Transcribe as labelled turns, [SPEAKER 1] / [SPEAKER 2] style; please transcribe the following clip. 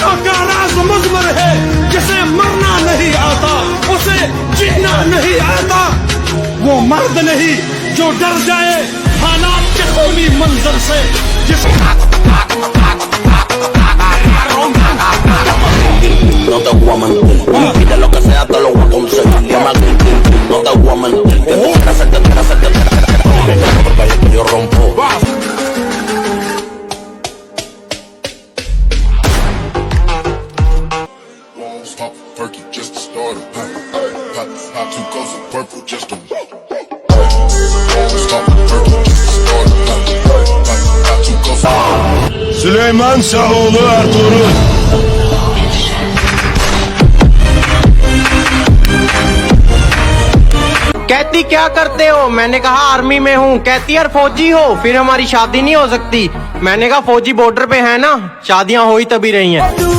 [SPEAKER 1] बका का राज मुज़मर है, जिसे मरना नहीं आता उसे जीना नहीं आता। वो मर्द नहीं जो डर जाए हालात के खूनी मंजर से, जिसे
[SPEAKER 2] no te voy a mentir, pide lo que sea te lo voy a conseguir. Llama no te voy a mentir, que te quiero hacerte, que yo rompo.
[SPEAKER 3] Pop perky just to start it. Pop 2 cups of purple just to pop perky just to start it. Pop 2 cups of
[SPEAKER 1] Süleyman Saoğlu Ertuğrul.
[SPEAKER 4] कहती क्या करते हो? मैंने कहा army में हूँ। कहती यार फौजी हो फिर हमारी शादी नहीं हो सकती। मैंने कहा फौजी बॉर्डर पे है ना, शादियां हो ही तभी रही हैं।